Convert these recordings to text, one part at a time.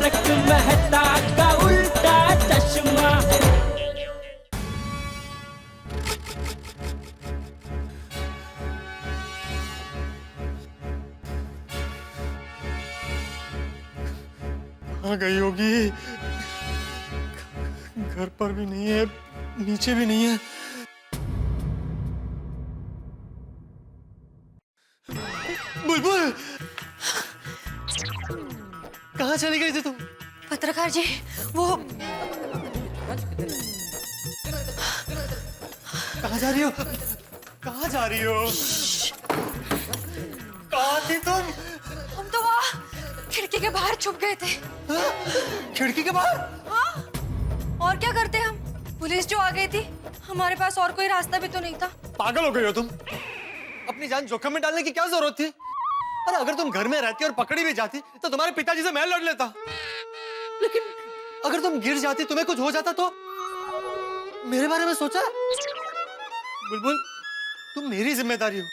तारक मेहता का उल्टा चश्मा। कहाँ गई होगी? घर पर भी नहीं है, नीचे भी नहीं है। बुलबुल, कहाँ चली गई थी तुम? पत्रकार जी, वो कहाँ जा रही हो? कहाँ जा रही हो? कहाँ थी तुम? हम तो वहाँ खिड़की के बाहर छुप गए थे। हाँ? खिड़की के बाहर? हाँ, और क्या करते हम? पुलिस जो आ गई थी, हमारे पास और कोई रास्ता भी तो नहीं था। पागल हो गई हो तुम? अपनी जान जोखिम में डालने की क्या जरूरत थी? अरे अगर तुम घर में रहती और पकड़ी भी जाती तो तुम्हारे पिताजी से मैं लड़ लेता। लेकिन अगर तुम गिर जाती, तुम्हें कुछ हो जाता तो? मेरे बारे में सोचा? बुलबुल, तुम मेरी जिम्मेदारी हो।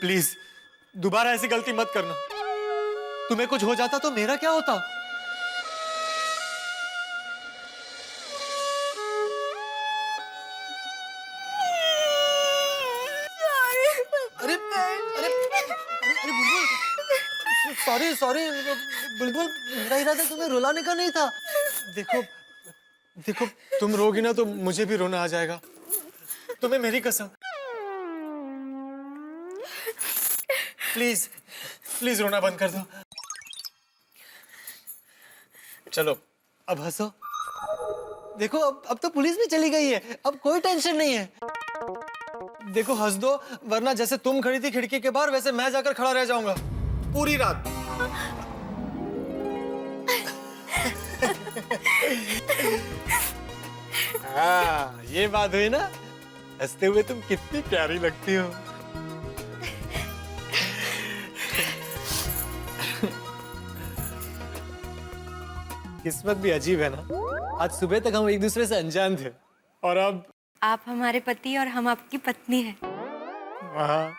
प्लीज दोबारा ऐसी गलती मत करना। तुम्हें कुछ हो जाता तो मेरा क्या होता? अरे अरे अरे बुलबुल, सॉरी सॉरी बुलबुल, मेरा इरादा तुम्हें रुलाने का नहीं था। देखो देखो, तुम रोगी ना तो मुझे भी रोना आ जाएगा। तुम्हें मेरी कसम। प्लीज प्लीज रोना बंद कर दो। चलो अब हंसो। देखो अब तो पुलिस भी चली गई है, अब कोई टेंशन नहीं है। देखो हंस दो, वरना जैसे तुम खड़ी थी खिड़की के बाहर, वैसे मैं जाकर खड़ा रह जाऊंगा पूरी रात। हाँ, ये बात हुई ना? हंसते हुए तुम कितनी प्यारी लगती हो। किस्मत भी अजीब है ना, आज सुबह तक हम एक दूसरे से अनजान थे और अब आप हमारे पति और हम आपकी पत्नी हैं। हाँ,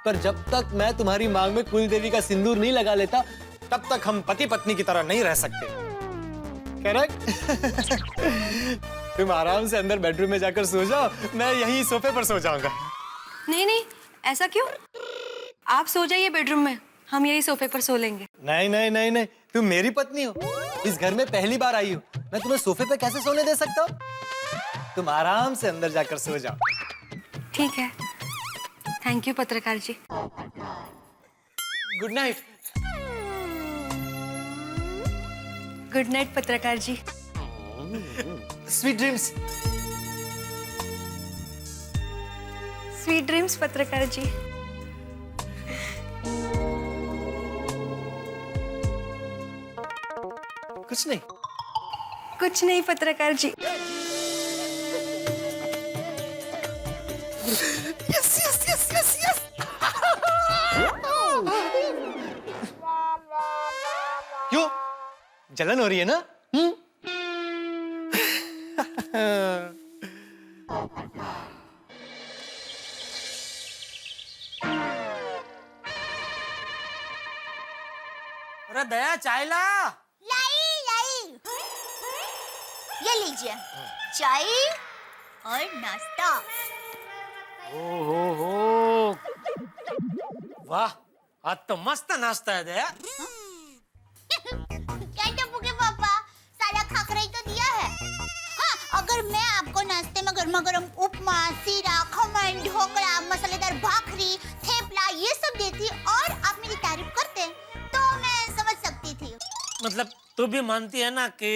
पर जब तक मैं तुम्हारी मांग में कुल देवी का सिंदूर नहीं लगा लेता, तब तक हम पति पत्नी की तरह नहीं रह सकते। करेक्ट? तुम आराम से अंदर बेडरूम में जाकर सो जाओ, मैं यहीं सोफे पर सो जाऊंगा। नहीं नहीं, ऐसा क्यों? आप सो जाइए बेडरूम में, हम यही सोफे पर सो लेंगे। नहीं नहीं नहीं नहीं, तुम मेरी पत्नी हो, इस घर में पहली बार आई हो, मैं तुम्हें सोफे पे कैसे सोने दे सकता हूँ? तुम आराम से अंदर जाकर सो जाओ। ठीक है, थैंक यू पत्रकार जी। Good night. गुड नाइट पत्रकार जी। Sweet dreams. स्वीट ड्रीम्स पत्रकार जी। कुछ नहीं। कुछ नहीं पत्रकार जी। Yes yes yes yes yes. क्यों? जलन हो रही है ना? अरे दया, चाय ला। लाई लाई, ये लीजिए चाय और नाश्ता। हो वाह, आज तो मस्त नाश्ता है दया। क्या टप्पू के पापा, सारा खाकर ही तो दिया है। हाँ, अगर मैं आपको नाश्ते में गर्मा गर्म उपमा, सीरा, खमन, ढोकला, मसालेदार भाकरी, थेपला ये सब देती और आप मेरी तारीफ करते तो मैं समझ सकती थी। मतलब तू भी मानती है ना कि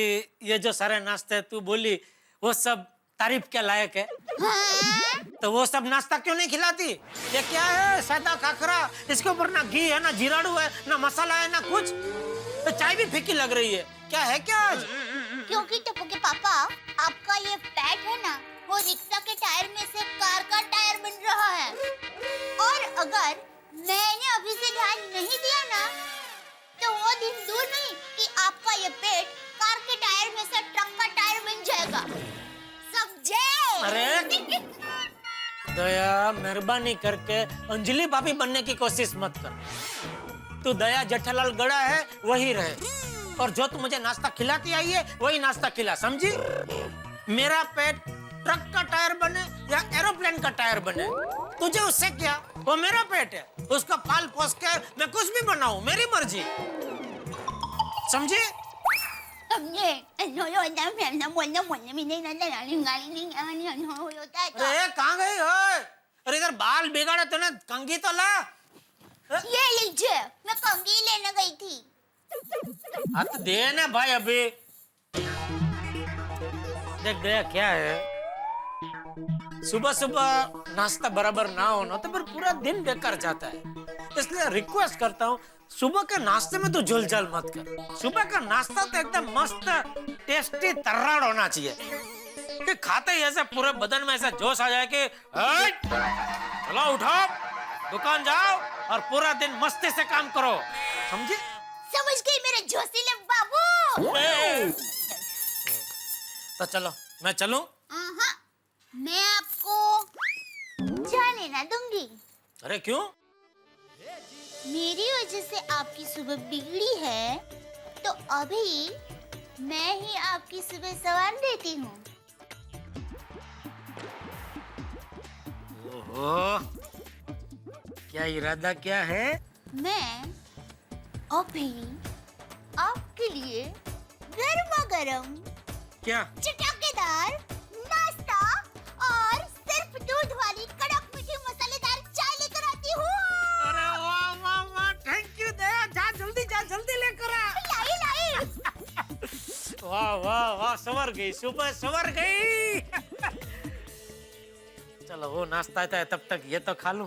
ये जो सारे नाश्ते तू बोली वो सब तारीफ के लायक है? हाँ? तो वो सब नाश्ता क्यों नहीं खिलाती? ये क्या है, सादा खाखरा, इसके ऊपर ना घी है, ना जीराड़ू है, ना मसाला है, ना कुछ। तो चाय भी फीकी लग रही है, क्या है क्या आज? क्योंकि टप्पू के पापा, आपका ये फैट है ना, वो रिक्शा के टायर में से कार का टायर बन रहा है। और अगर मैंने अभी से ध्यान नहीं दिया ना, तो वो दिन दूर नहीं कि आपका ये पेट कार के टायर में से ट्रक का टायर बन जाएगा। समझे? अरे दया, मेहरबानी करके अंजलि भाभी बनने की कोशिश मत कर। तू दया जेठालाल गड़ा है, वही रहे। और जो तू मुझे नाश्ता खिलाती आई है वही नाश्ता खिला, समझी? मेरा पेट ट्रक का टायर बने या एरोप्लेन का टायर बने, तुझे उससे क्या? वो मेरा पेट है, उसका पाल पोस के मैं कुछ भी बनाऊं, मेरी मर्जी, समझे? अरे कहाँ गई हो? अरे इधर बाल बिगाड़े तूने, कंघी तो ला। ये लीजिए, मैं कंघी लेने गई थी। हाथ दे ना भाई अभी। देख दे क्या है, सुबह सुबह नाश्ता बराबर ना होना तो फिर पूरा दिन बेकार जाता है, इसलिए रिक्वेस्ट करता हूँ सुबह के नाश्ते में तो झुलझल मत कर। सुबह का नाश्ता तो एकदम मस्त टेस्टी तर्राड़ होना चाहिए कि खाते ही ऐसे पूरे बदन में ऐसा जोश आ जाए कि चलो उठो, दुकान जाओ और पूरा दिन मस्ती से काम करो, समझे? समझ गई मेरे जोशीले बाबू। तो चलो मैं चलूं? मैं आपको जाने ना दूंगी। अरे क्यों? मेरी वजह से आपकी सुबह बिगड़ी है, तो अभी मैं ही आपकी सुबह संवार देती हूँ। ओहो, क्या इरादा क्या है? मैं अभी आपके लिए गर्मा गर्म क्या? चटकेदार नाश्ता और सिर्फ दूध वाली कड़क मीठी मसालेदार चाय लेकर आती हूँ। अरे वाह वाह वाह, थैंक यू दया, जा जल्दी लेकर आ। लाई लाई। वाह वाह वाह, संवर गई, सुबह संवर गई। चलो वो नाश्ता आता है तब तक ये तो खा लूं।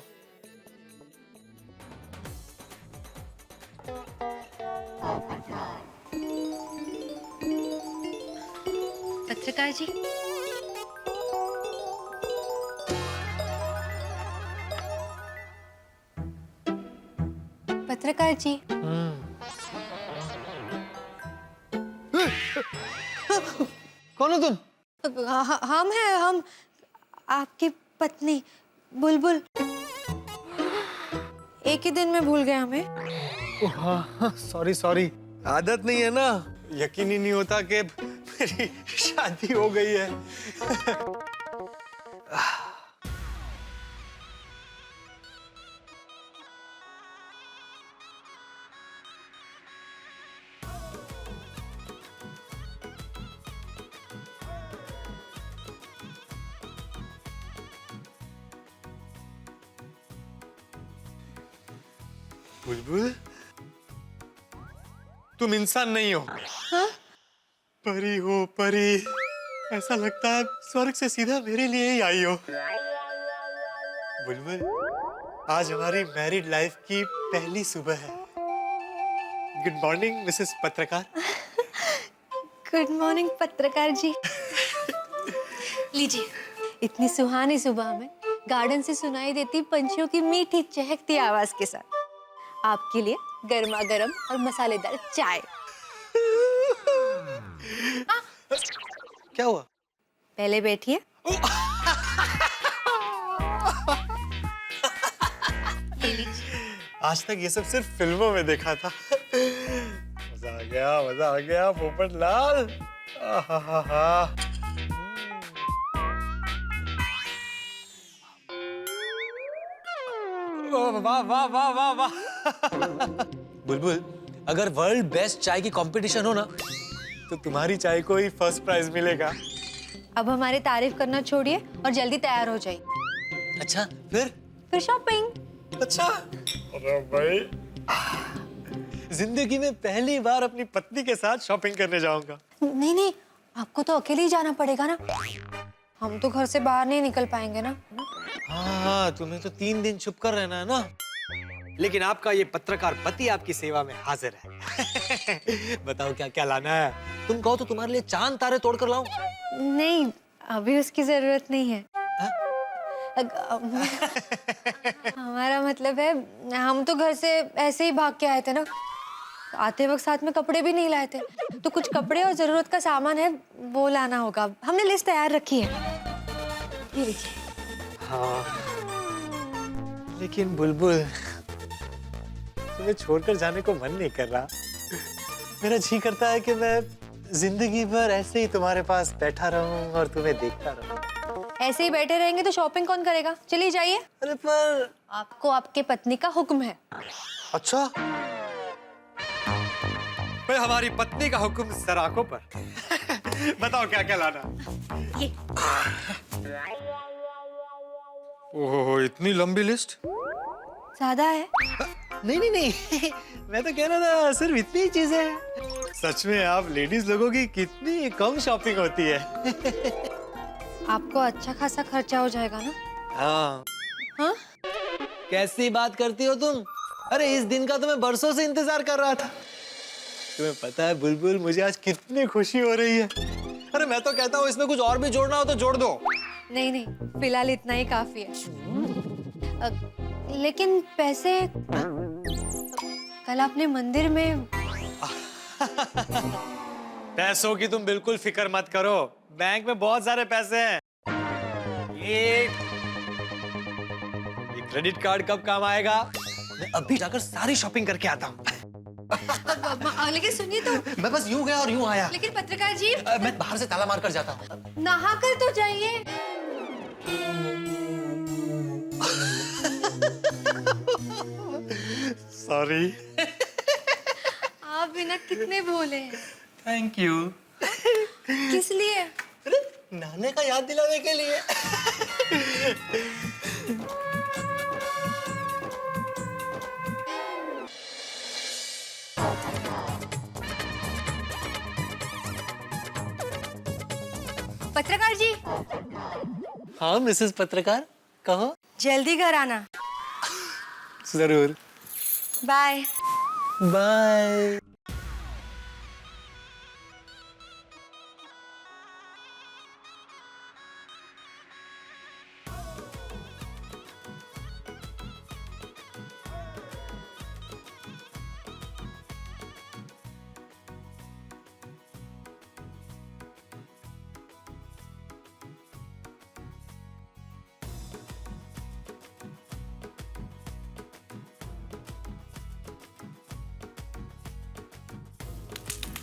पत्रकार जी, पत्रकार जी। कौन हो तुम? हम हैं, हम आपकी पत्नी बुलबुल। एक ही दिन में भूल गए हमें। हाँ, सॉरी, आदत नहीं है ना, यकीन ही नहीं होता कि मेरी शादी हो गई है। बुलबुल, तुम इंसान नहीं हो। हाँ? परी हो, परी। ऐसा लगता है स्वर्ग से सीधा मेरे लिए ही आई हो। बुलबुल, आज हमारी मैरिड लाइफ की पहली सुबह है। गुड मॉर्निंग मिसेस पत्रकार। गुड मॉर्निंग पत्रकार जी। लीजिए, इतनी सुहानी सुबह में गार्डन से सुनाई देती पंछियों की मीठी चहकती आवाज के साथ आपके लिए गर्मा गर्म और मसालेदार चाय। क्या हुआ? पहले बैठिए। आज तक ये सब सिर्फ फिल्मों में देखा था। मजा आ गया पोपटलाल। आहा। वाह वाह वाह वाह वाह। बुलबुल, अगर वर्ल्ड बेस्ट चाय की कंपटीशन हो ना, तो तुम्हारी चाय को ही फर्स्ट प्राइज मिलेगा। अब हमारी तारीफ करना छोड़िए और जल्दी तैयार हो जाइए। अच्छा, फिर शॉपिंग। अच्छा, अरे भाई, जिंदगी में पहली बार अपनी पत्नी के साथ शॉपिंग करने जाऊंगा। नहीं, आपको तो अकेले ही जाना पड़ेगा ना, हम तो घर से बाहर नहीं निकल पाएंगे ना। हाँ, तुम्हें तो 3 दिन छुप कर रहना है ना। लेकिन आपका ये पत्रकार पति आपकी सेवा में हाजिर है। बताओ क्या क्या लाना है? तुम कहो तो तुम्हारे लिए चांद तारे तोड़ कर लाऊं? नहीं, अभी उसकी जरूरत नहीं है। हमारा मतलब है, हम तो घर से ऐसे ही भाग के आए थे ना, आते वक्त साथ में कपड़े भी नहीं लाए थे, तो कुछ कपड़े और जरूरत का सामान है वो लाना होगा। हमने लिस्ट तैयार रखी है। ये लीजिए। हाँ, लेकिन बुलबुल, तुम्हें छोड़कर जाने को मन नहीं कर रहा। मेरा जी करता है कि मैं जिंदगी भर ऐसे ही तुम्हारे पास बैठा रहूं और तुम्हें देखता रहूं। ऐसे ही बैठे रहेंगे तो शॉपिंग कौन करेगा? चलिए जाइए। अरे पर आपको आपके पत्नी का हुक्म है। अच्छा, भाई हमारी पत्नी का हुक्म सराखों पर। बताओ क्या क्या लाना। ये ओह, इतनी लंबी लिस्ट? ज्यादा है। नहीं नहीं नहीं, मैं तो कह रहा था सिर्फ इतनी ही चीजें हैं। सच में आप लेडीज लोगों की कितनी कम शॉपिंग होती है। आपको अच्छा खासा खर्चा हो जाएगा ना? हाँ। हाँ? कैसी बात करती हो तुम? अरे इस दिन का तो मैं बरसों से इंतजार कर रहा था। तुम्हें पता है बुलबुल, मुझे आज कितनी खुशी हो रही है। अरे मैं तो कहता हूँ इसमें कुछ और भी जोड़ना हो तो जोड़ दो। नहीं नहीं, फिलहाल इतना ही काफी है। लेकिन पैसे कल आपने मंदिर में। पैसों की तुम बिल्कुल फिक्र मत करो, बैंक में बहुत सारे पैसे हैं। ये क्रेडिट कार्ड कब काम आएगा? मैं अभी जाकर सारी शॉपिंग करके आता हूँ। लेकिन सुनिए तो। मैं बस यूं गया और यूं आया। लेकिन पत्रकार जी, मैं बाहर से ताला मारकर जाता हूँ। नहा कर तो जाइए। सॉरी। आप बिना कितने भोले हैं। Thank you. किस लिए? अरे नहाने का याद दिलाने के लिए। पत्रकार जी। हाँ मिसेस पत्रकार, कहो। जल्दी घर आना। जरूर। बाय। बाय।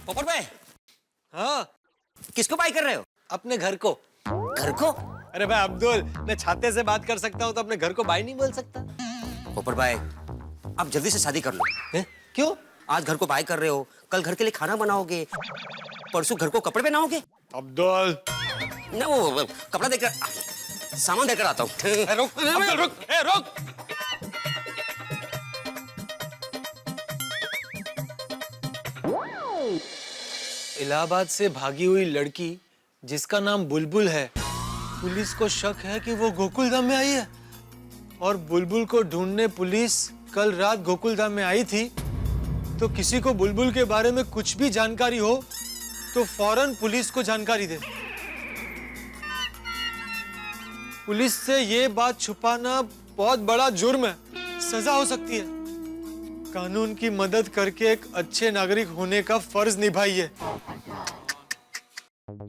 पोपट भाई, हाँ, किसको बाई कर रहे हो? अपने घर को। घर को? अरे भाई अब्दुल, मैं छाते से बात कर सकता हूँ तो अपने घर को बाई नहीं बोल सकता? पोपट भाई, आप जल्दी से शादी कर लो। है? क्यों? आज घर को बाई कर रहे हो, कल घर के लिए खाना बनाओगे, परसों घर को कपड़े पहनाओगे। अब्दुल, ना वो कपड़ा देकर, सामान देकर आता हूँ। रुक, अब्दुल रुक, रुक। इलाहाबाद से भागी हुई लड़की जिसका नाम बुलबुल है, पुलिस को शक है कि वो गोकुलधाम में आई है और बुलबुल को ढूंढने पुलिस कल रात गोकुलधाम में आई थी। तो किसी को बुलबुल के बारे में कुछ भी जानकारी हो तो फौरन पुलिस को जानकारी दे। पुलिस से ये बात छुपाना बहुत बड़ा जुर्म है, सजा हो सकती है। कानून की मदद करके एक अच्छे नागरिक होने का फर्ज निभाइए।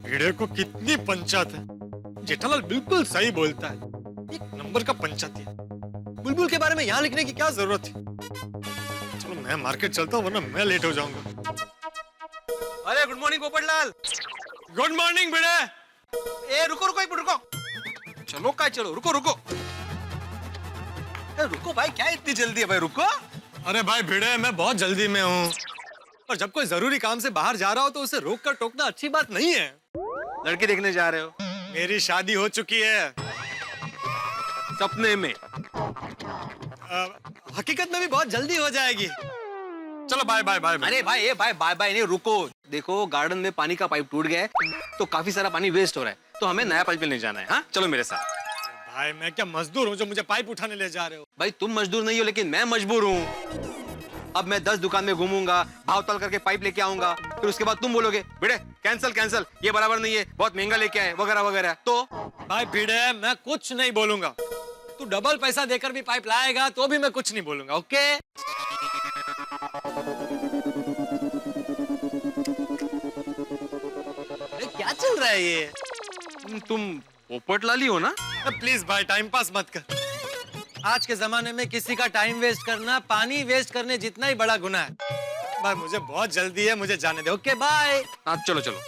भिड़े को कितनी पंचायत है। जेठालाल बिल्कुल सही बोलता है, एक नंबर का पंचायती है। बुलबुल के बारे में यहाँ लिखने की क्या जरूरत थी? चलो मैं मार्केट चलता हूँ वरना मैं लेट हो जाऊंगा। अरे good morning Popatlal. Good morning Bhide. ए रुको रुको, एक मिनट रुको। चलो काय चलो, रुको रुको। रुको भाई, क्या इतनी जल्दी है भाई, रुको। अरे भाई भिड़े, मैं बहुत जल्दी में हूँ और जब कोई जरूरी काम से बाहर जा रहा हो तो उसे रोक कर टोकना अच्छी बात नहीं है। लड़की देखने जा रहे हो? मेरी शादी हो चुकी है। सपने में? हकीकत में भी बहुत जल्दी हो जाएगी। चलो बाय बाय बाय। अरे भाई, ये भाई बाय बाय नहीं, रुको। देखो गार्डन में पानी का पाइप टूट गया है तो काफी सारा पानी वेस्ट हो रहा है, तो हमें नया पाइप लेने जाना है। हाँ चलो मेरे साथ। भाई मैं क्या मजदूर हूँ जो मुझे पाइप उठाने ले जा रहे हो? भाई तुम मजदूर नहीं हो लेकिन मैं मजबूर हूँ। अब मैं 10 दुकान में घूमूंगा, भाव तल करके पाइप लेके आऊंगा, फिर उसके बाद तुम बोलोगे बेटे कैंसल कैंसल, ये बराबर नहीं है, बहुत महंगा लेके आए वगैरह वगैरह। तो भाई भिड़े, मैं कुछ नहीं बोलूंगा। तू डबल पैसा देकर भी पाइप लाएगा तो भी मैं कुछ नहीं बोलूंगा। ओके? क्या चल रहा है ये? तुम पोपट लाली हो ना? प्लीज भाई टाइम पास मत कर। आज के जमाने में किसी का टाइम वेस्ट करना पानी वेस्ट करने जितना ही बड़ा गुनाह है। भाई मुझे बहुत जल्दी है, मुझे जाने दो। Okay bye. हाँ चलो चलो,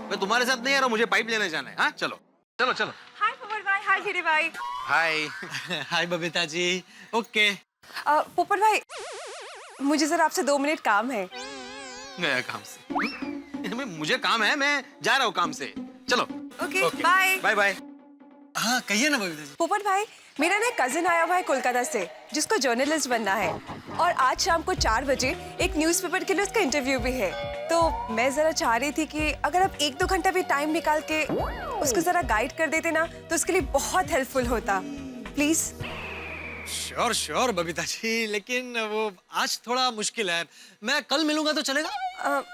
मैं तुम्हारे साथ नहीं आ रहा, मुझे पाइप लेने जाना है। हाँ चलो चलो चलो। हाय पोपट भाई, हाय गिरी भाई। हाय। हाय बबीता जी। ओके। पोपट भाई, मुझे जरा आपसे 2 मिनट काम है। गया काम से। मुझे काम है, मैं जा रहा हूँ काम से। चलो। Okay bye. Bye bye. हाँ कहिए ना बबीता जी। पोपट भाई, मेरा ना कजिन आया हुआ है कोलकाता से, जिसको जर्नलिस्ट बनना है, और आज शाम को 4 बजे एक न्यूज़पेपर के लिए उसका इंटरव्यू भी है। तो मैं जरा चाह रही थी कि अगर आप 1-2 घंटा भी टाइम निकाल के उसको जरा गाइड कर देते ना, तो उसके लिए बहुत हेल्पफुल होता। Please. Sure sure Babita ji, लेकिन वो आज थोड़ा मुश्किल है। मैं कल मिलूंगा तो चलेगा?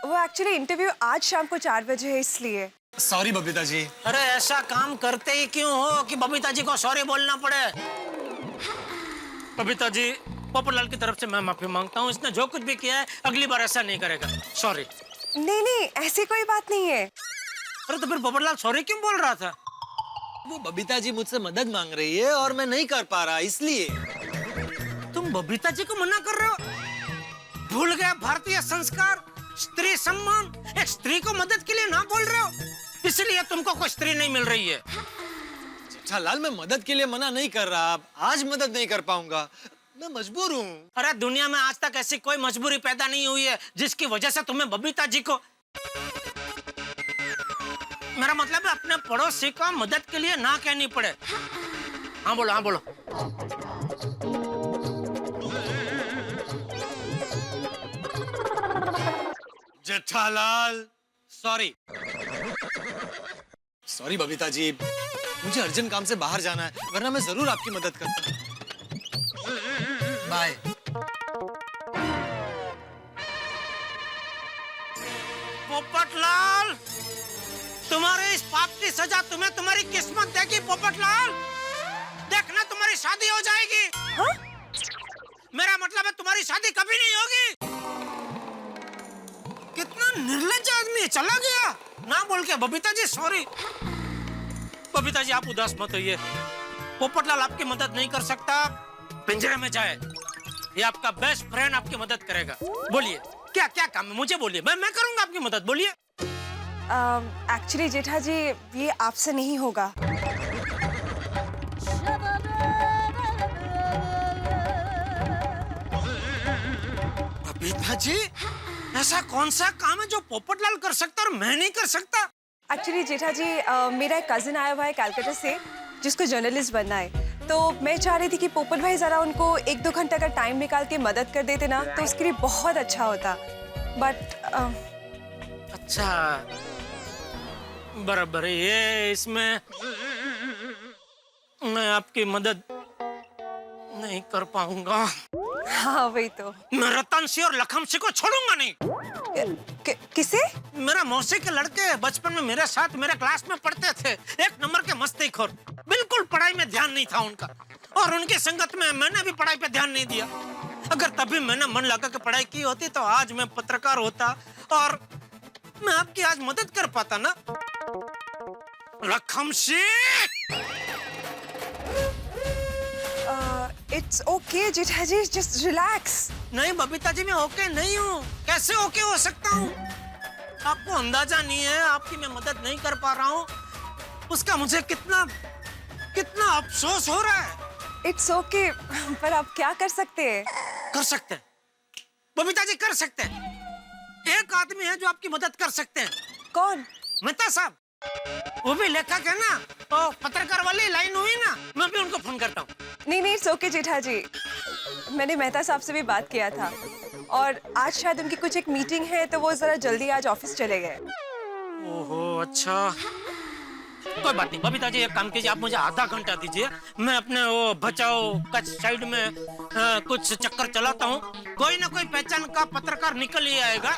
वो एक्चुअली इंटरव्यू आज शाम को 4 बजे है, इसलिए। सॉरी बबीता जी। अरे ऐसा काम करते ही क्यों हो कि बबीता जी को सॉरी बोलना पड़े? बबीता जी, पोपटलाल की तरफ से मैं माफी मांगता हूँ। इसने जो कुछ भी किया है अगली बार ऐसा नहीं करेगा। सॉरी। नहीं नहीं, ऐसी कोई बात नहीं है। अरे तो फिर पोपटलाल सॉरी क्यों बोल रहा था? वो बबीता जी मुझसे मदद मांग रही है और मैं नहीं कर पा रहा, इसलिए। तुम बबीता जी को मना कर रहे हो? भूल गया भारतीय संस्कार, स्त्री सम्मान। एक स्त्री को मदद के लिए ना बोल रहे हो, इसलिए तुमको कोई स्त्री नहीं मिल रही है। जेठालाल, मैं मदद के लिए मना नहीं कर रहा। आज मदद नहीं कर पाऊंगा, मैं मजबूर हूँ। अरे दुनिया में आज तक ऐसी कोई मजबूरी पैदा नहीं हुई है जिसकी वजह से तुम्हें बबीता जी को, मेरा मतलब है अपने पड़ोसी को मदद के लिए ना कहनी पड़े। हाँ बोलो, हाँ बोलो। जेठालाल, सॉरी। सॉरी बबीता जी, मुझे अर्जेंट काम से बाहर जाना है, वरना मैं जरूर आपकी मदद करता। बाय। पोपटलाल, तुम्हारे इस पाप की सजा तुम्हें तुम्हारी किस्मत देगी। पोपटलाल, देखना तुम्हारी शादी हो जाएगी। हाँ? मेरा मतलब है तुम्हारी शादी कभी नहीं होगी। कितना निर्लज्ज आदमी है, चला गया ना बोल के। बबीता जी सॉरी। बबीता जी आप उदास मत होइए, पोपटलाल आपकी मदद नहीं कर सकता। पिंजरे में जाए, ये आपका बेस्ट फ्रेंड आपकी मदद करेगा। बोलिए क्या क्या काम है, मुझे बोलिए, मैं करूंगा आपकी मदद। बोलिए। एक्चुअली जेठा जी, ये आपसे नहीं होगा। बबीता जी, ऐसा कौन सा काम है जो पोपटलाल कर सकता और मैं नहीं कर सकता? एक्चुअली जेठा जी, मेरा एक कजिन आया हुआ है कलकत्ता से, जिसको जर्नलिस्ट बनना है। तो मैं चाह रही थी कि पोपट भाई जरा उनको 1-2 घंटा का टाइम निकाल के मदद कर देते ना, तो उसके लिए बहुत अच्छा होता। बट अच्छा, बराबर है ये। इसमें मैं आपकी मदद नहीं कर पाऊंगा। हाँ वही तो। मैं रतन सिंह और लखन सिंह को छोड़ूंगा नहीं। किसे? मेरा मौसी के लड़के बचपन में मेरे साथ मेरे क्लास में पढ़ते थे। एक नंबर के मस्तीखोर, बिल्कुल पढ़ाई में ध्यान नहीं था उनका, और उनकी संगत में मैंने भी पढ़ाई पे ध्यान नहीं दिया। अगर तभी मैंने मन लगा के पढ़ाई की होती तो आज मैं पत्रकार होता और मैं आपकी आज मदद कर पाता ना। Lakhan Singh, it's okay Jetha ji, just relax. नहीं बबीता जी, मैं ओके नहीं हूँ। कैसे ओके हो सकता हूँ? आपको अंदाजा नहीं है, आपकी मैं मदद नहीं कर पा रहा हूँ, उसका मुझे कितना कितना अफसोस हो रहा है। इट्स ओके, पर आप क्या कर सकते हैं? कर सकते हैं बबीता जी, कर सकते हैं। एक आदमी है जो आपकी मदद कर सकते हैं। कौन? मेहता साहब, वो भी लेखक है ना, तो पत्रकार वाली लाइन हुई ना, मैं भी उनको फोन करता हूँ। नहीं नहीं, इट्स ओके जेठा जी, मैंने मेहता साहब से भी बात किया था, और आज शायद उनकी कुछ एक मीटिंग है, तो वो जरा जल्दी आज ऑफिस चले गए। ओहो अच्छा, कोई बात नहीं बबीता जी, एक काम कीजिए, आप मुझे आधा घंटा दीजिए, मैं अपने वो बचाओ कच्छ साइड में कुछ चक्कर चलाता हूँ। कोई ना कोई पहचान का पत्रकार निकल ही आएगा,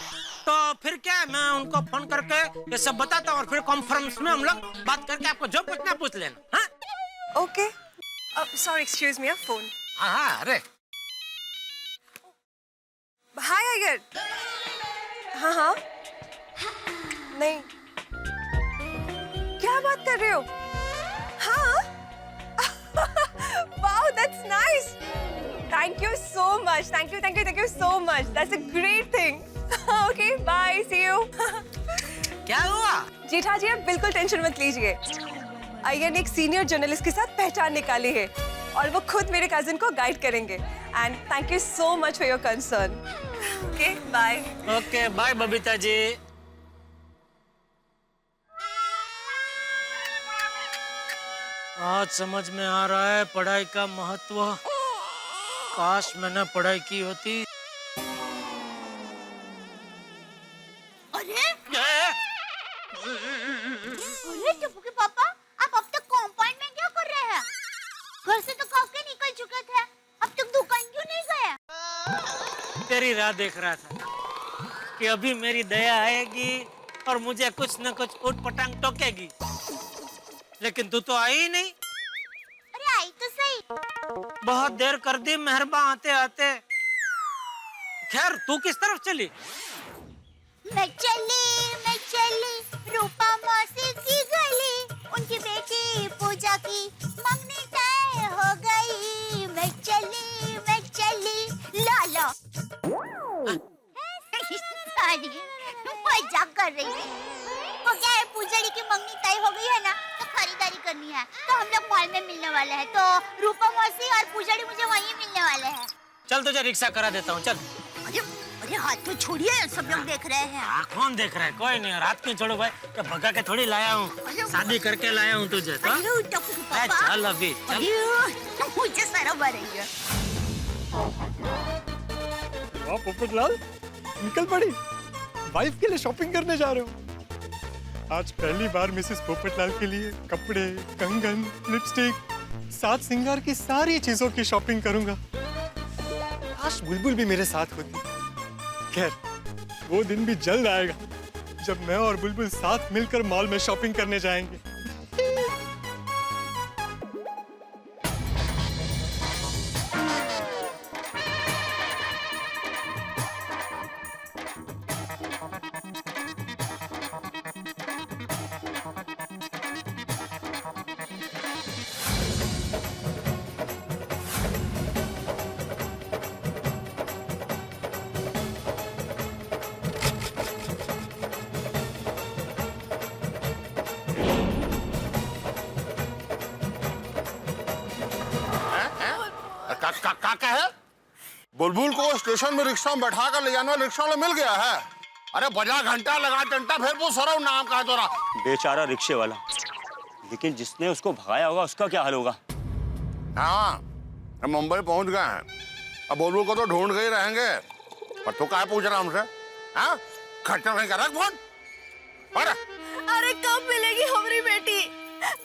तो फिर क्या है, मैं उनको फोन करके ये सब बताता हूँ और फिर कॉन्फ्रेंस में हम लोग बात करके आपको जो पूछना पूछ लेना। हाँ okay, sorry excuse me, phone. हाँ, अरे हाय आइगर। हाँ हाँ, नहीं, क्या बात कर रहे हो? हाँ wow, that's nice. Thank you so much. Thank you so much. That's a great thing. Okay, bye. See you. क्या हुआ? जेठा जी, आप बिल्कुल टेंशन मत लीजिए। आर्यन एक सीनियर जर्नलिस्ट के साथ पहचान निकाली है और वो खुद मेरे कजिन को गाइड करेंगे। And thank you so much for your concern. Okay, bye. Okay, bye Babita ji. आज समझ में आ रहा है पढ़ाई का महत्व। काश मैंने पढ़ाई की होती। अरे टप्पू के पापा, आप अब तक कंपाउंड में क्या कर रहे हैं? घर से तो कब के निकल चुके थे, अब तक दुकान क्यों नहीं गए? तेरी राह देख रहा था कि अभी मेरी दया आएगी और मुझे कुछ न कुछ उठपटांग टोकेगी, लेकिन तू तो आई ही नहीं। अरे आई तो सही। बहुत देर कर दी मेहरबान आते आते। खैर, तू किस तरफ चली? मैं चली रूपा मौसी की गली, उनकी बेटी पूजा की मंगनी तय हो गई। मैं चली लाला। सारी मजाक कर रही थी। वो क्या है, पूजा की मंगनी तय हो गई है ना, तो खरीदारी करनी है, तो हम लोग मॉल में मिलने वाले हैं, तो रूपा मौसी और पूजा मुझे वहीं मिलने वाले हैं। चल तुझे रिक्शा करा देता हूँ, चल। अरे हाथ तो छोड़िए, सब लोग देख रहे हैं। कौन देख रहा है? कोई नहीं, रात क्यों छोड़ो भाई, तो भगा के थोड़ी लाया हूँ, शादी करके लाया हूँ तुझे। तो चल अभी चल। मुझे शर्म आ रही है। वाह पोपटलाल, निकल पड़ी। वाइफ के लिए शॉपिंग करने जा रहे हो? आज पहली बार मिसेस पोपटलाल के लिए कपड़े, कंगन, लिपस्टिक, साथ सिंगार की सारी चीजों की शॉपिंग करूंगा। काश बुलबुल भी मेरे साथ होती। खैर, वो दिन भी जल्द आएगा जब मैं और बुलबुल साथ मिलकर मॉल में शॉपिंग करने जाएंगे। का है? बुलबुल को स्टेशन में रिक्शा में बैठा कर ले जाना, रिक्शा वाला मिल गया है। अरे बजा घंटा लगा टंटा, फिर वो सरव नाम का है तोरा। बेचारा रिक्शे वाला, लेकिन जिसने उसको भगाया होगा उसका क्या हाल होगा? हाँ, हम मुंबई पहुंच गए हैं। अब बुलबुल को तो ढूंढ गए रहेंगे, पर तू क्या पूछ रहा हमसे? हाँ, खट्टा नहीं कर रहा फोन। अरे कब मिलेगी हमारी बेटी?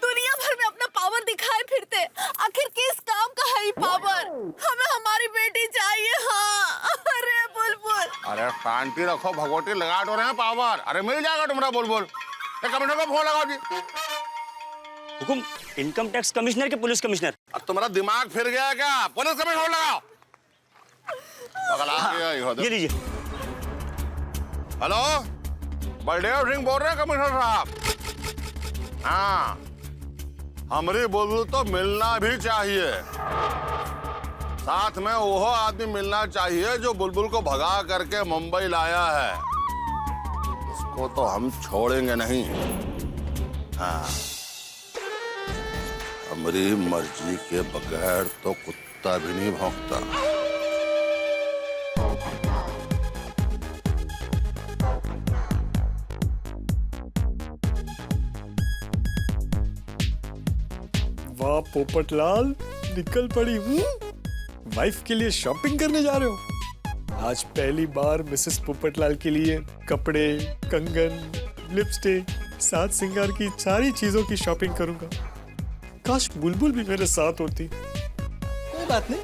दुनिया भर में अपना पावर दिखाए फिरते, आखिर किस काम का है ये पावर? हमें हमारी बेटी चाहिए। हाँ, अरे बुलबुल। अरे शांति रखो, भगवती लगा तो रहे हैं पावर। अरे मिल जाएगा तुम्हारा बुलबुल। कमिश्नर को फोन लगाओ जी। हुकुम, इनकम टैक्स कमिश्नर के पुलिस कमिश्नर? अब तुम्हारा दिमाग फिर गया क्या? पुलिस कमिश्नर लगाओ। ये लीजिए। हेलो, बलदेव सिंह बोल रहे हैं कमिश्नर साहब। हाँ, हमारी बुलबुल तो मिलना भी चाहिए। साथ में वो आदमी मिलना चाहिए जो बुलबुल को भगा करके मुंबई लाया है। उसको तो हम छोड़ेंगे नहीं। हाँ, हमारी मर्जी के बगैर तो कुत्ता भी नहीं भौंकता। वाह पोपटलाल, निकल पड़ी हूँ। वाइफ के लिए शॉपिंग करने जा रहे हो? आज पहली बार मिसेस पोपटलाल के लिए कपड़े, कंगन, लिपस्टिक, साथ सिंगार की सारी चीजों की शॉपिंग करूंगा। काश बुलबुल भी मेरे साथ होती। कोई बात नहीं,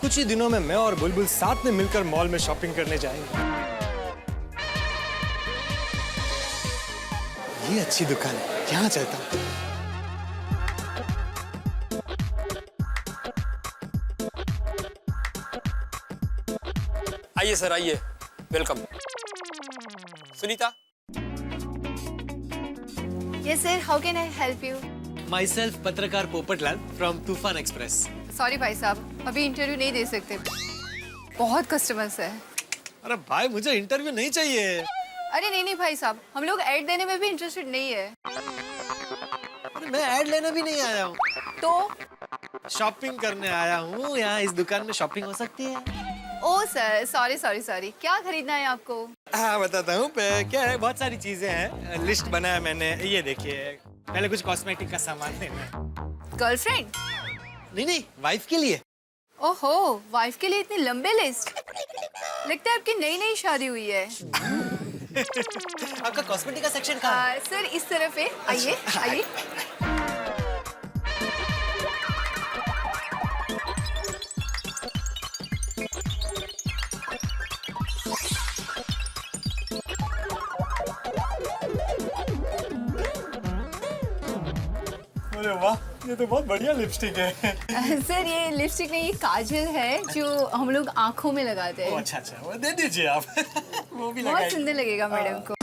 कुछ ही दिनों में मैं और बुलबुल साथ में मिलकर मॉल में शॉपिंग करने जाएंगे। ये अच्छी दुकान है, यहाँ चलता हूँ। आइए सर, आइए, welcome. Sunita. Yes sir, how can I help you? Myself, पत्रकार पोपटलाल from तूफान एक्सप्रेस। सॉरी भाई साहब, अभी इंटरव्यू नहीं दे सकते, बहुत कस्टमर्स है। अरे भाई मुझे इंटरव्यू नहीं चाहिए। अरे नहीं भाई साहब, हम लोग ऐड देने में भी इंटरेस्टेड नहीं है। अरे मैं ऐड लेने भी नहीं आया हूँ, तो शॉपिंग करने आया हूँ। यहाँ इस दुकान में शॉपिंग हो सकती है? ओ सर, सॉरी, क्या खरीदना है आपको? हाँ बताता हूँ। क्या है, बहुत सारी चीजें हैं, लिस्ट बनाया मैंने। ये देखिए, पहले कुछ कॉस्मेटिक का सामान लेना है। गर्लफ्रेंड? नहीं, वाइफ के लिए। ओहो, वाइफ के लिए इतनी लंबे लिस्ट? लगता है आपकी नई शादी हुई है। आपका कॉस्मेटिक का सेक्शन कहाँ है? सर इस तरफ है, आइए आइए। अरे वाह, ये तो बहुत बढ़िया लिपस्टिक है। सर ये लिपस्टिक नहीं, ये काजल है जो हम लोग आँखों में लगाते हैं। अच्छा, वो दे दीजिए आप। वो भी बहुत सुंदर लगेगा मैडम को।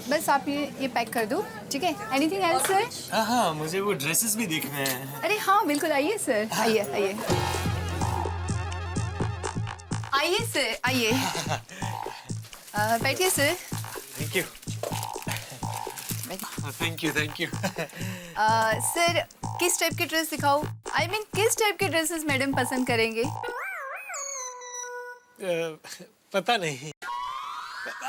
बस आप ये पैक कर दो, ठीक है? Anything else sir? हाँ, मुझे वो ड्रेसेस भी देखने हैं। अरे हाँ बिल्कुल, आइए सर, आइए सर, आइए। बैठिए सर। Thank you. सर किस टाइप की ड्रेस दिखाऊं? I mean, किस टाइप के ड्रेसेस मैडम पसंद करेंगे? पता नहीं।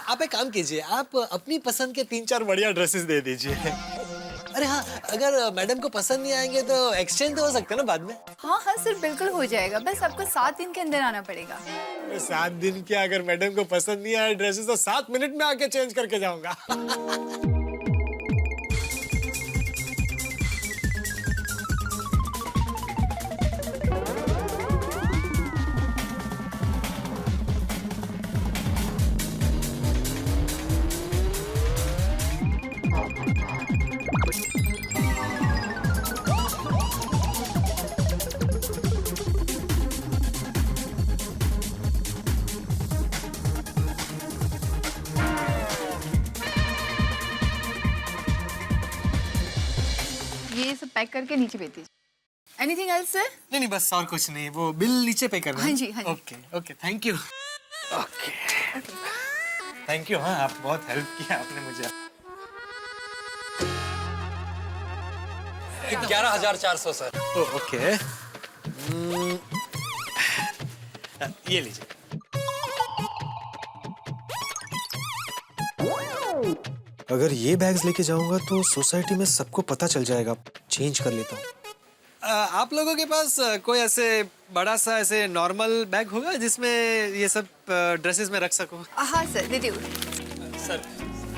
आप एक काम कीजिए, आप अपनी पसंद के 3-4 बढ़िया ड्रेसेस दे दीजिए। अरे हाँ, अगर मैडम को पसंद नहीं आएंगे तो एक्सचेंज तो हो सकता है ना बाद में? हाँ सर बिल्कुल हो जाएगा, बस आपको 7 दिन के अंदर आना पड़ेगा। 7 दिन क्या, अगर मैडम को पसंद नहीं आए ड्रेसेस तो 7 मिनट में आके चेंज करके जाऊंगा। ये सब पैक करके नीचे भेज दीजिए। Anything else sir? नहीं, बस और कुछ नहीं, वो बिल नीचे पे करना है। हाँ जी। Okay, thank you. Thank you. हाँ, आप बहुत हेल्प किया आपने मुझे। 11,400 सर। ओके। ये लीजिए। अगर ये बैग्स लेके जाऊंगा तो सोसाइटी में सबको पता चल जाएगा। चेंज कर लेता हूँ। आप लोगों के पास कोई ऐसे बड़ा सा ऐसे नॉर्मल बैग होगा जिसमें ये सब ड्रेसेस में रख सकूं? हाँ सर, दे दो सर।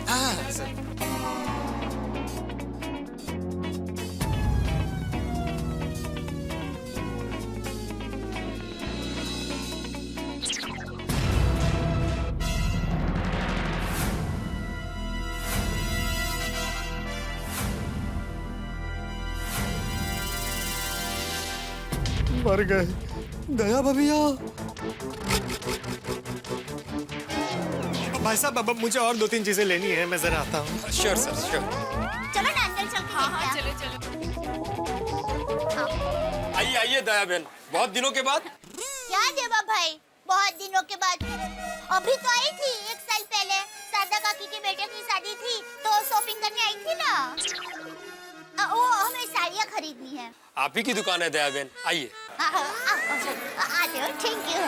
हाँ सर। मर गए। दया भैया। भाई साहब, अब मुझे और 2-3 चीजें लेनी है, मैं जरा आता हूँ। Sure sir, sure. चलो ना अंदर चल के देखते हैं। आइए दया बहन, बहुत दिनों के बाद। क्या देवा भाई, बहुत दिनों के बाद? अभी तो आई थी 1 साल पहले, सादा काकी के बेटे की शादी थी तो शॉपिंग करने आई थी ना। वो हमें साड़ियाँ खरीदनी है। आप ही की दुकान है दया बहन, आइए। आते हो, थैंक यू।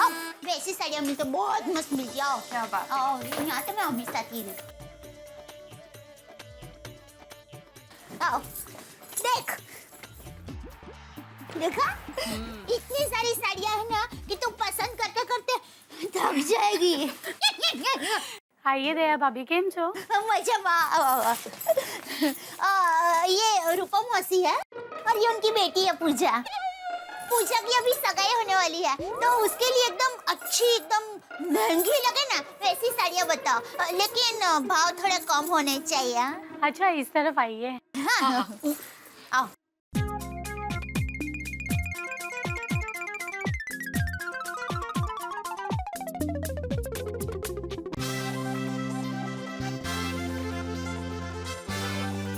अब वैसी साड़ियाँ मिलती तो बहुत मस्त मिल जाओ। क्या बात। यहाँ तो मैं हमेशा आती हूँ। आओ, देख, देखा? इतनी सारी साड़ियाँ है ना कि तुम पसंद करते करते थक जाएगी। आइए दया भाभी, केम छो? मजा। ये रूपम मौसी है और ये उनकी बेटी है पूजा। पूजा की अभी सगाई होने वाली है, तो उसके लिए एकदम अच्छी, एकदम महंगी लगे ना वैसी साड़ियाँ बताओ, लेकिन भाव थोड़ा कम होने चाहिए। हाँ? अच्छा इस तरफ आइए। हाँ, आओ।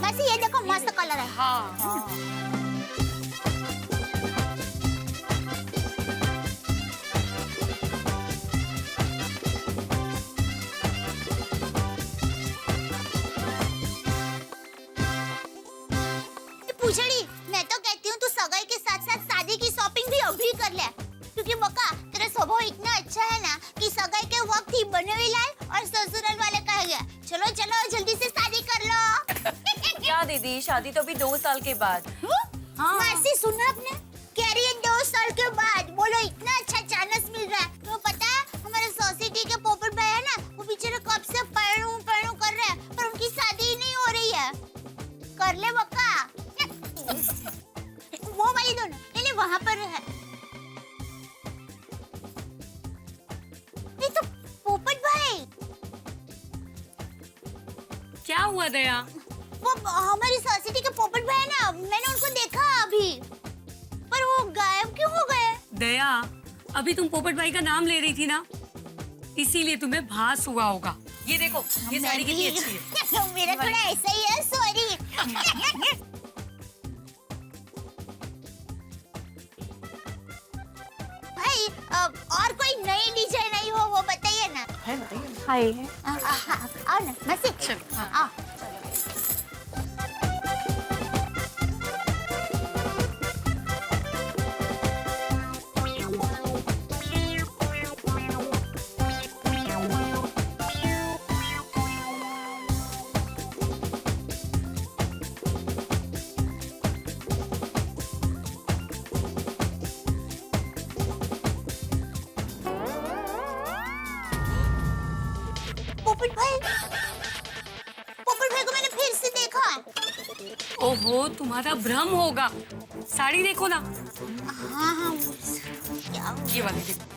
मासी ये देखो मस्त कलर है। हाँ। पूछड़ी, मैं तो कहती हूँ तू सगाई के साथ साथ शादी की शॉपिंग भी अभी कर ले, क्योंकि बका तेरा स्वभाव इतना अच्छा है ना कि सगाई के वक्त ही बने हुए लाए और ससुराल वाले कहेंगे चलो चलो जल्दी से शादी कर लो। क्या दीदी, शादी तो अभी 2 साल के बाद। हाँ। मासी सुना आपने, कह रही है 2 साल के बाद। बोलो इतना अच्छा चांस मिल रहा है। तो पता है हमारे सोसाइटी के पोपट भाई है ना, वो बेचारे कब से पढ़ू कर रहे हैं, पर उनकी शादी ही नहीं हो रही है। कर ले बक्का। वो वाली दोनों नहीं वहाँ पर है। ये तो पोपट भाई। क्या हुआ दया? वो हमारी सोसाइटी के पोपट भाई है ना, मैंने उनको देखा अभी, पर वो गायब क्यों हो गए? दया, अभी तुम पोपट भाई का नाम ले रही थी ना, इसीलिए तुम्हें भास हुआ होगा। ये देखो, ये साड़ी कितनी अच्छी है। मेरा थोड़ा ऐसा ही है, सॉरी। भाई और कोई नई डिजाइन आई हो वो बताइए ना। हाय। आओ ना मसी, आओ। पोपट भाई को मैंने फिर से देखा। ओहो, तुम्हारा भ्रम होगा। साड़ी देखो ना। हाँ क्या ये वाली देखो।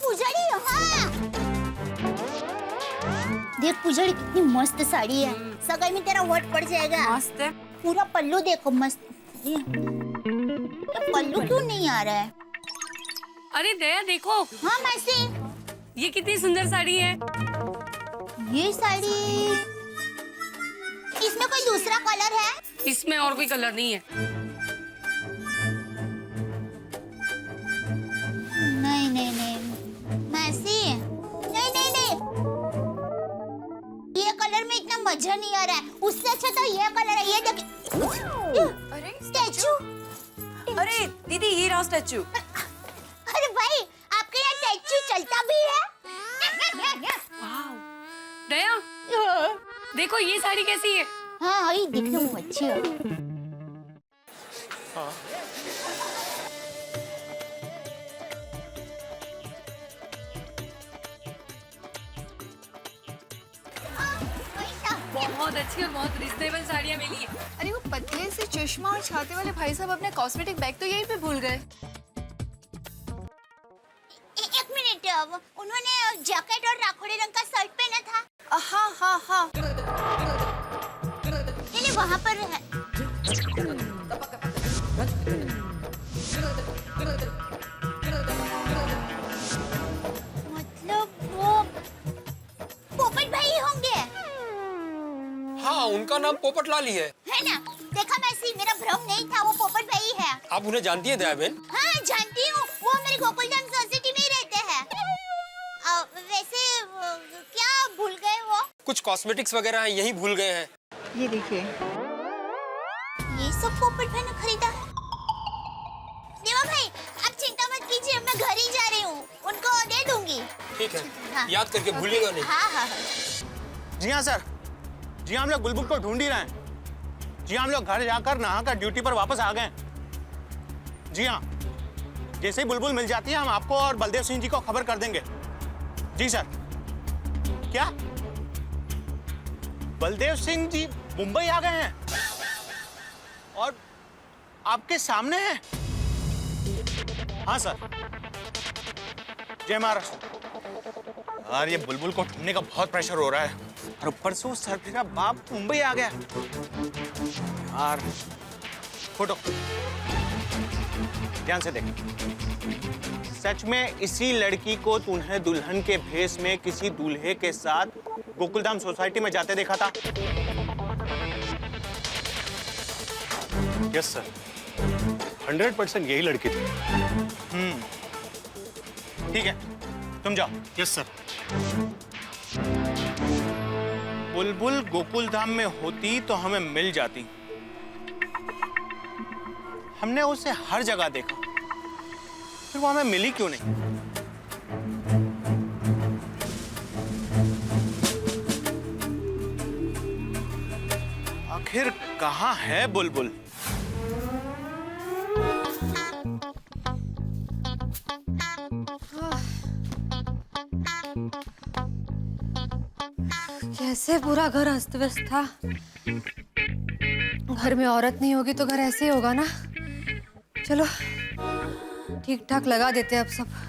पूजारी, हाँ। देख पूजारी कितनी मस्त साड़ी है, सगाई में तेरा वोट पड़ जाएगा। मस्त है। पूरा पल्लू देखो मस्त। ये पल्लू क्यों नहीं आ रहा है? अरे दया देखो। हाँ मासी, ये कितनी सुंदर साड़ी है। ये साड़ी, इसमें कोई दूसरा कलर है? इसमें और कोई कलर नहीं है। नहीं मासी, नहीं ये कलर में इतना मजा नहीं आ रहा है। उससे अच्छा तो ये कलर है। ये देखिए। अरे स्टैचू। अरे दीदी, ये रहा स्टैचू। अरे भाई, आपके यहाँ स्टैचू चलता भी है? दया, देखो ये साड़ी कैसी है। हाँ ये दिखने में अच्छी है। बहुत अच्छी और बहुत रिजनेबल साड़ियाँ मिली है। अरे वो पतले से चश्मा और छाते वाले भाई साहब अपने कॉस्मेटिक बैग तो यहीं पे भूल गए। एक मिनट, उन्होंने जैकेट और राखोड़ी रंग का शर्ट पहना था। हाँ। नहीं वहाँ पर है। मतलब वो पोपट भाई होंगे। हाँ, उनका नाम पोपट लाल ही है ना? देखा मैसी, मेरा भ्रम नहीं था, वो पोपट भाई है। आप उन्हें जानती है दया बहन? हाँ जानती हूँ, वो हमारी गोकुलधाम सोसाइटी में ही रहते हैं। वैसे क्या भूल गए वो? कुछ कॉस्मेटिक्स वगैरह हैं, यही भूल गए हैं। ये देखिए, ये सब पोपट भाई ने खरीदा है। देवा भाई, आप चिंता मत कीजिए, मैं घर ही जा रही हूँ, उनको दे दूंगी। ठीक है, हाँ। याद करके भूलिएगा नहीं। हाँ। जी हाँ सर, जी हाँ, हम लोग गुलबुक को ढूंढ ही रहे हैं। जी हम लोग घर जाकर नहाकर ड्यूटी पर वापस आ गए। जी हाँ, जैसे ही बुलबुल मिल जाती है हम आपको और बलदेव सिंह जी को खबर कर देंगे। जी सर। क्या बलदेव सिंह जी मुंबई आ गए हैं और आपके सामने हैं? हाँ सर। जय महाराष्ट्र। यार ये बुलबुल को ढूंढने का बहुत प्रेशर हो रहा है और ऊपर से वो सरफिरा बाप मुंबई आ गया। यार फोटो ध्यान से देख। सच में इसी लड़की को तूने दुल्हन के भेष में किसी दूल्हे के साथ गोकुलधाम सोसाइटी में जाते देखा था? यस सर, 100% यही लड़की थी। ठीक है, तुम जाओ। Yes sir. बुलबुल गोकुलधाम में होती तो हमें मिल जाती। हमने उसे हर जगह देखा, फिर वो हमें मिली क्यों नहीं? आखिर कहाँ है बुलबुल? कैसे पूरा घर अस्त व्यस्त था। घर में औरत नहीं होगी तो घर ऐसे ही होगा ना। चलो ठीक ठाक लगा देते हैं अब सब।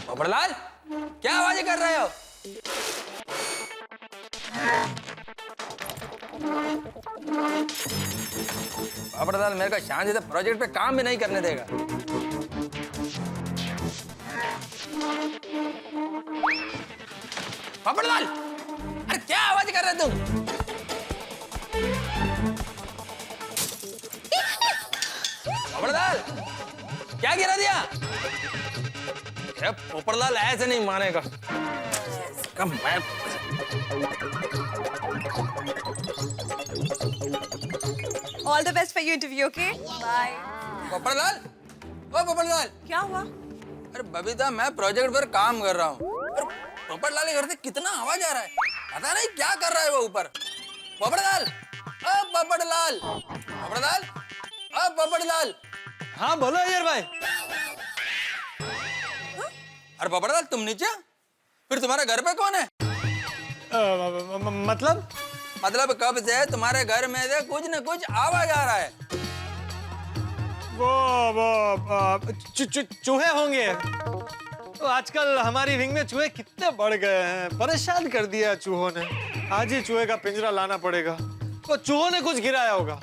पोपटलाल, क्या आवाजें कर रहे हो? पोपटलाल मेरे को शांति से प्रोजेक्ट पे काम भी नहीं करने देगा। पोपटलाल, अरे क्या आवाज कर रहे तुम? पोपटलाल, क्या गिरा दिया? पोपटलाल ऐसे नहीं मानेगा। मैं all the best for your interview. Okay bye. Popatlal, ओ पोपटलाल, क्या हुआ? अरे बबीता मैं प्रोजेक्ट पर काम कर रहा हूँ। पोपटलाल के घर से कितना आवाज आ रहा है, पता नहीं क्या कर रहा है वो ऊपर। पोपटलाल, ओ पोपटलाल, पोपटलाल, ओ पोपटलाल। हाँ बोलो अय्यर भाई। अरे पोपटलाल तुम नीचे, फिर तुम्हारे घर पे कौन है? मतलब कब से तुम्हारे घर में से कुछ न कुछ आवाज आ रहा है। वो चूहे होंगे। तो आजकल हमारी विंग में चूहे कितने बढ़ गए हैं, परेशान कर दिया चूहों ने। आज ही चूहे का पिंजरा लाना पड़ेगा। वो चूहों ने कुछ गिराया होगा।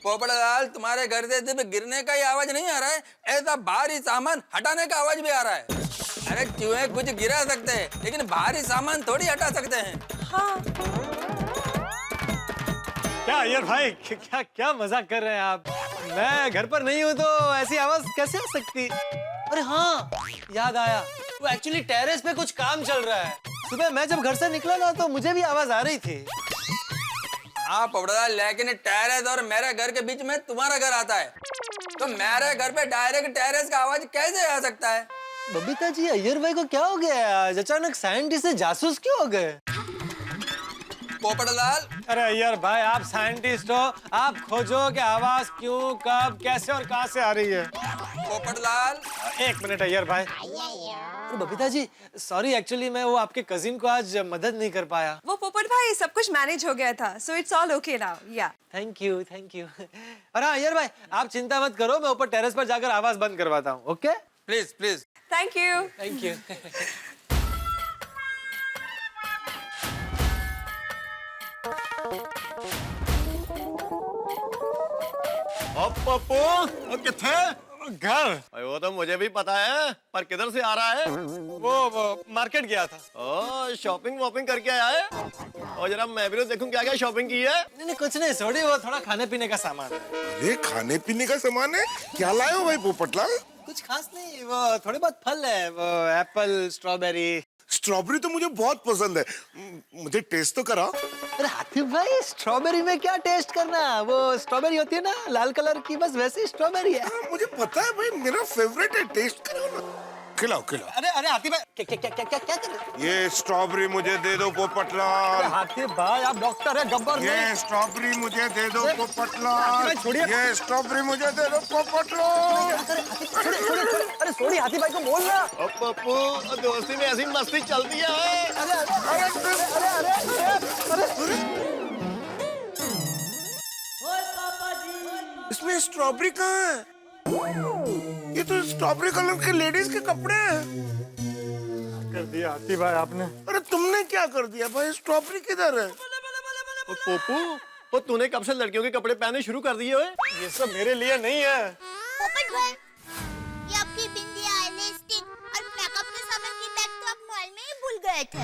पोपटलाल तुम्हारे घर से सिर्फ गिरने का ही आवाज नहीं आ रहा है, ऐसा भारी सामान हटाने का आवाज भी आ रहा है। अरे चूहे कुछ गिरा सकते हैं लेकिन भारी सामान थोड़ी हटा सकते हैं। हाँ। क्या अय्यर भाई, क्या क्या मजाक कर रहे हैं आप? मैं घर पर नहीं हूँ तो ऐसी आवाज कैसे आ सकती? अरे हाँ याद आया, वो एक्चुअली टेरेस पे कुछ काम चल रहा है। सुबह मैं जब घर से निकला ना तो मुझे भी आवाज आ रही थी। हाँ पोपटलाल, लेकिन टेरेस और मेरे घर के बीच में तुम्हारा घर आता है, तो मेरे घर पे डायरेक्ट टेरेस का आवाज कैसे आ सकता है? बबीता जी, अय्यर भाई को क्या हो गया आज? अचानक साइंटिस्ट से जासूस क्यों हो गए? पोपटलाल, अरे अय्यर भाई, आप साइंटिस्ट हो, आप खोजो कि आवाज क्यों, कब, कैसे और कहां से आ रही है। पोपटलाल, एक मिनट अय्यर भाई। अरे बबीता जी सॉरी, एक्चुअली मैं वो आपके कजिन को आज मदद नहीं कर पाया। वो पोपट भाई सब कुछ मैनेज हो गया था, so it's all okay now. या थैंक यू थैंक यू। अरे अय्यर भाई आप चिंता मत करो, मैं ऊपर टेरेस पर जाकर आवाज बंद करवाता हूँ। Okay please please. Thank you. Thank you. Pappu किथे घर? अरे वो तो मुझे भी पता है, पर किधर से आ रहा है? वो मार्केट गया था। ओ, शॉपिंग वॉपिंग करके आया है? और जरा मैं भी तो देखूं क्या क्या शॉपिंग की है। नहीं कुछ नहीं, सॉरी, वो थोड़ा खाने पीने का सामान है। अरे खाने पीने का सामान है? क्या लाए हो भाई पोपटलाल? कुछ खास नहीं, वो थोड़े बहुत फल है, वो एप्पल, स्ट्रॉबेरी। स्ट्रॉबेरी तो मुझे बहुत पसंद है, मुझे टेस्ट तो कराओ। अरे हाथी भाई, स्ट्रॉबेरी में क्या टेस्ट करना? वो स्ट्रॉबेरी होती है ना लाल कलर की, बस वैसी स्ट्रॉबेरी है। मुझे पता है भाई, मेरा फेवरेट है, टेस्ट करो ना। खिलाओ खिलाओ। अरे अरे हाथी भाई, क्या कर रहे? ये स्ट्रॉबेरी मुझे दे दो पोपटलाल। हाथी भाई, आप डॉक्टर है, गब्बर। ये स्ट्रॉबेरी मुझे दे दो पोपटलाल। छोड़िए। ये स्ट्रॉबेरी मुझे दे दो पोपटलाल। अरे छोड़िए, हाथी भाई को बोल रहा। ओ पप्पू, दोस्ती में ऐसी मस्ती चलती है। अरे अरे अरे अरे अरे इसमें स्ट्रॉबेरी कहाँ है? ये तो स्ट्रॉबेरी कलर के लेडीज के कपड़े हैं। कर दिया हाथी भाई आपने। अरे तुमने क्या कर दिया भाई? स्ट्रॉबेरी किधर है? ओ पप्पू, वो तूने कब से लड़कियों के कपड़े पहनने शुरू कर दिए? ये सब मेरे लिए नहीं है। पोपट भाई, ये आपकी बिंदिया, लिपस्टिक और मेकअप के सामान की बैग तो आप मॉल में ही भूल गए थे।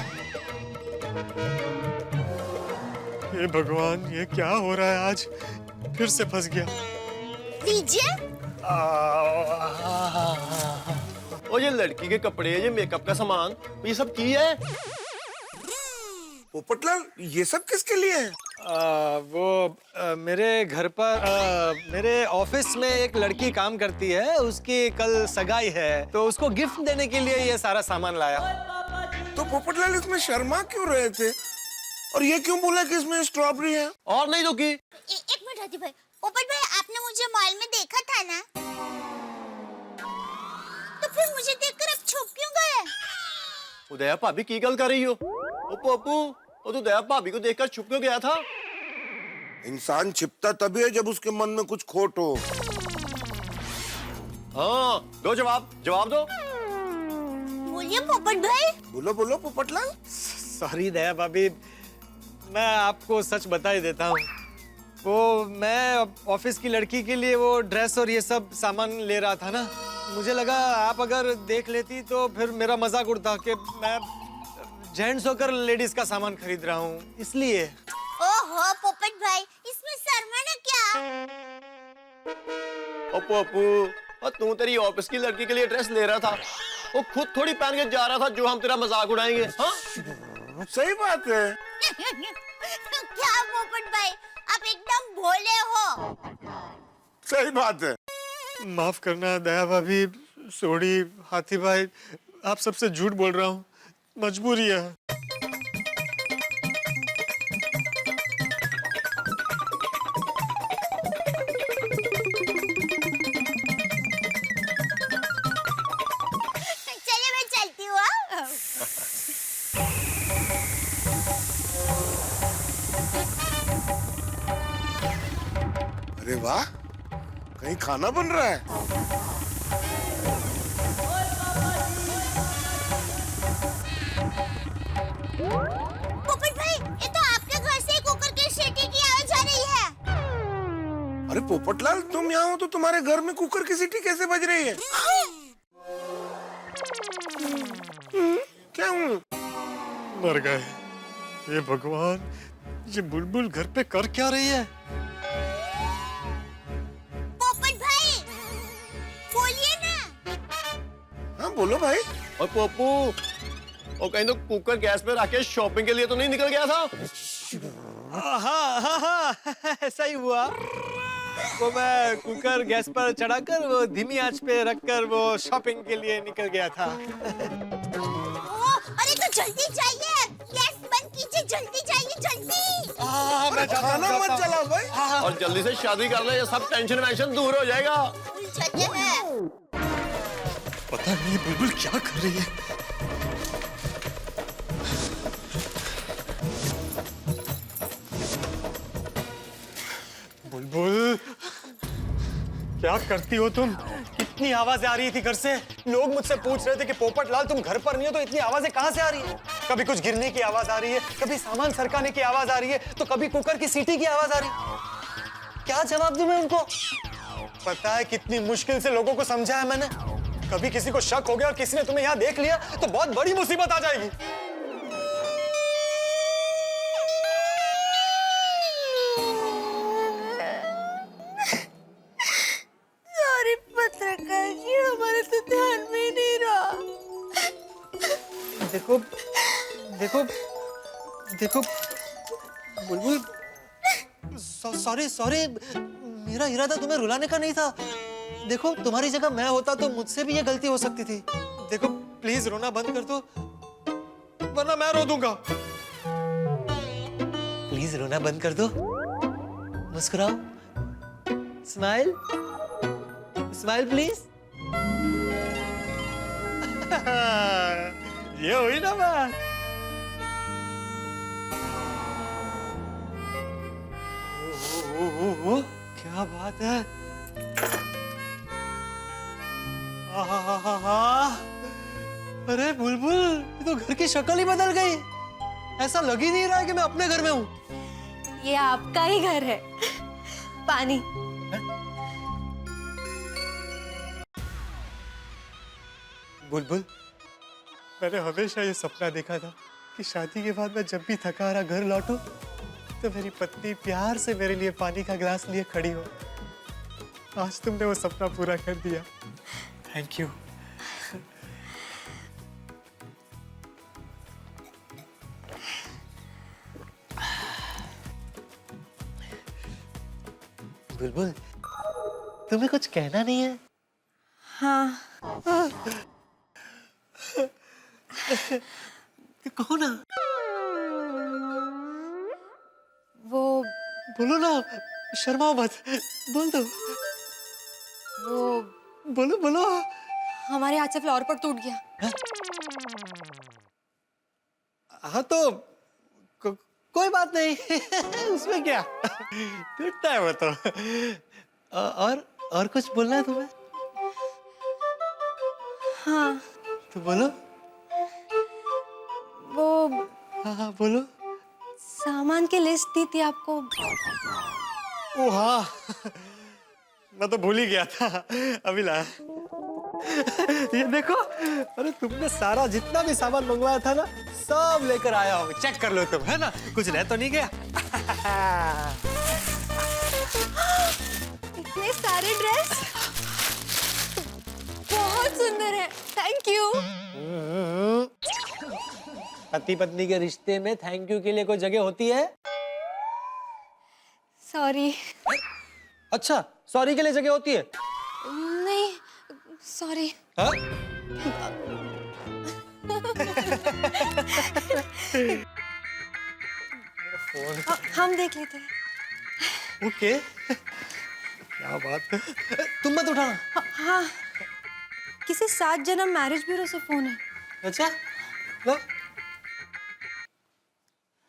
हे भगवान, ये क्या हो रहा है आज? फिर से फंस गया। लीजिए। ओ ये लड़की के कपड़े, ये मेकअप का सामान, ये सब की है? पोपटलाल, ये सब किसके लिए है? मेरे घर पर मेरे ऑफिस में एक लड़की काम करती है, उसकी कल सगाई है, तो उसको गिफ्ट देने के लिए ये सारा सामान लाया। तो पोपटलाल इसमें शर्मा क्यों रहे थे? और ये क्यों बोला कि इसमें स्ट्रॉबेरी है? और नहीं तो की? एक मिनट हाथी भाई, पोपट भाई आपने मुझे मॉल में देखा था ना, तो फिर मुझे देखकर आप छुप क्यों गए? उदया भाभी की गल कर रही हो? ओ पप्पू, वो तो दया भाभी को देखकर छुप क्यों गया था? इंसान छिपता तभी है जब उसके मन में कुछ खोट हो। हाँ, दो जवाब दो। बोलिए पोपट भाई। बोलो बोलो पोपटलाल। सॉरी दया भाभी, मैं आपको सच बता ही देता हूँ। वो मैं ऑफिस की लड़की के लिए वो ड्रेस और ये सब सामान ले रहा था ना, मुझे लगा आप अगर देख लेती तो फिर मेरा मजाक उड़ता कि मैं जेंट्स होकर लेडीज का सामान खरीद रहा हूँ, इसलिए। ओहो पोपट भाई, इसमें शर्माना क्या? ओ पप्पू, और तू तेरी ऑफिस की लड़की के लिए ड्रेस ले रहा था, वो खुद थोड़ी पहन के जा रहा था जो हम तेरा मजाक उड़ाएंगे। हाँ? सही बात है। क्या पोपट भाई, आप एकदम भोले हो। सही बात है। माफ करना दया भाभी, सॉरी हाथी भाई, आप सबसे झूठ बोल रहा हूँ, मजबूरी है। चलिए मैं चलती हूँ। अरे वाह, कहीं खाना बन रहा है। पोपट भाई, ये तो आपके घर से कुकर की सीटी की आवाज आ रही है। अरे पोपटलाल, तुम यहाँ हो तो तुम्हारे घर में कुकर की सीटी कैसे बज रही है? क्या हूँ? मर गए। ये भगवान, ये बुलबुल घर पे कर क्या रही है? पोपट भाई, बोलिए ना। हाँ बोलो भाई। और पप्पू, और कहीं तो कुकर गैस पे रख के शॉपिंग के लिए तो नहीं निकल गया था? हाँ हाँ हाँ, ऐसा ही हुआ। वो मैं कुकर गैस पर चढ़ाकर वो धीमी आंच पे रखकर वो शॉपिंग के लिए निकल गया था। अरे तो जल्दी जाइए, गैस बंद कीजिए, जल्दी जाइए, जल्दी। मैं खाना मत चलाओ भाई। और जल्दी से शादी कर ले, ये सब टेंशन वेंशन दूर हो जाएगा। पता नहीं बुलबुल क्या कर रही है। बुलबुल, क्या करती हो तुम? इतनी आवाजें आ रही थी घर से, लोग मुझसे पूछ रहे थे कि पोपटलाल तुम घर पर नहीं हो, तो इतनी आवाजें कहाँ से आ रही है? कभी कुछ गिरने की आवाज आ रही है, कभी सामान सरकाने की आवाज आ रही है, तो कभी कुकर की सीटी की आवाज आ रही है। क्या जवाब दूं मैं उनको? पता है कितनी मुश्किल से लोगों को समझाया मैंने। कभी किसी को शक हो गया और किसी ने तुम्हें यहाँ देख लिया तो बहुत बड़ी मुसीबत आ जाएगी। सॉरी पत्रकार जी, हमारे तो ध्यान में ही नहीं रहा। देखो देखो देखो बुलबुल, सॉरी सॉरी, मेरा इरादा तुम्हें रुलाने का नहीं था। देखो तुम्हारी जगह मैं होता तो मुझसे भी ये गलती हो सकती थी। देखो प्लीज रोना बंद कर दो वरना मैं रो दूंगा। प्लीज रोना बंद कर दो, मुस्कुराओ, स्माइल स्माइल प्लीज। ये हुई ना बात। ओ, क्या बात है। अरे बुलबुल, ये तो घर की शक्ल ही बदल गई। ऐसा लग ही नहीं रहा है कि मैं अपने घर में हूँ। ये आपका ही घर है। पानी। बुलबुल, मैंने हमेशा ये सपना देखा था कि शादी के बाद मैं जब भी थका हारा घर लौटूं तो मेरी पत्नी प्यार से मेरे लिए पानी का गिलास लिए खड़ी हो। आज तुमने वो सपना पूरा कर दिया। Thank you. बुलबुल, तुम्हें कुछ कहना नहीं है? हाँ। कहो ना। वो बोलो ना, शर्माओ मत, बोल दो। वो बोलो बोलो। हमारे हाथ से फ्लावर पॉट टूट गया। हाँ तो कोई बात नहीं। उसमें क्या, टूटता है वो तो। और कुछ बोलना है तुम्हें? हाँ। तो बोलो। वो हाँ हाँ बोलो। सामान की लिस्ट दी थी आपको। ओ हाँ, मैं तो भूल ही गया था, अभी लाया। ये देखो, अरे तुमने सारा जितना भी सामान मंगवाया था ना सब लेकर आया हूँ। चेक कर लो तुम, है ना, कुछ रह तो नहीं गया। इतने सारे ड्रेस बहुत सुंदर है। Thank you. पति पत्नी के रिश्ते में थैंक यू के लिए कोई जगह होती है? सॉरी। अच्छा, सॉरी के लिए जगह होती है? नहीं, सॉरी। हाँ? हम देख लेते हैं। ओके। क्या बात है। तुम मत उठाना। हाँ, किसी 7 जन्म मैरिज ब्यूरो से फोन है। अच्छा, लो।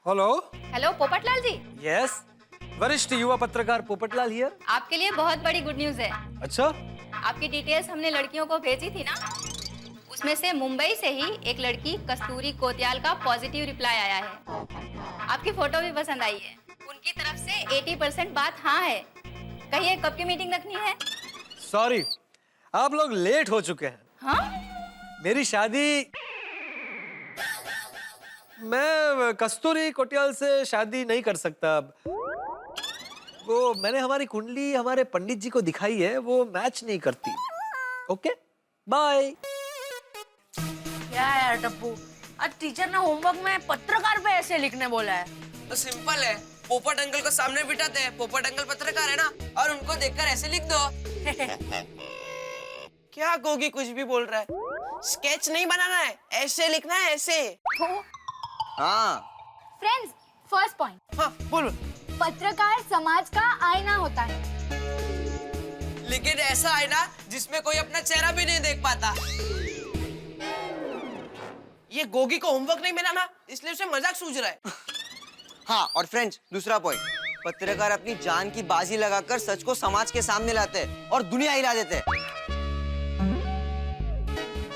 हेलो। हेलो पोपटलाल जी। यस, वरिष्ठ युवा पत्रकार पोपटलाल हियर। आपके लिए बहुत बड़ी गुड न्यूज है। अच्छा, आपकी डिटेल्स हमने लड़कियों को भेजी थी ना, उसमें से मुंबई से ही एक लड़की कस्तूरी कोतयाल का पॉजिटिव रिप्लाई आया है। आपकी फोटो भी पसंद आई है। उनकी तरफ से 80% बात हाँ है। कहिए कब की मीटिंग रखनी है? सॉरी, आप लोग लेट हो चुके हैं। हाँ? मेरी शादी, मैं कस्तूरी कोटियाल से शादी नहीं कर सकता अब। वो मैंने हमारी कुंडली हमारे पंडित जी को दिखाई है, वो मैच नहीं करती। Okay, bye. क्या यार टप्पू, आज टीचर ने होमवर्क में पत्रकार पे ऐसे लिखने बोला है। तो सिंपल है, पोपट अंकल को सामने बिठाते हैं, पोपट अंकल पत्रकार है ना, और उनको देखकर ऐसे लिख दो। क्या गोगी कुछ भी बोल रहा है? स्केच नहीं बनाना है, ऐसे लिखना है, ऐसे। हाँ फ्रेंड्स, फर्स्ट पॉइंट। हाँ बोलो। पत्रकार समाज का आईना होता है। लेकिन ऐसा आईना जिसमें कोई अपना चेहरा भी नहीं देख पाता। ये गोगी को होमवर्क नहीं मिला ना, इसलिए उसे मजाक सूझ रहा है। हाँ, और फ्रेंड्स, दूसरा पॉइंट, पत्रकार अपनी जान की बाजी लगाकर सच को समाज के सामने लाते हैं और दुनिया हिला देते हैं।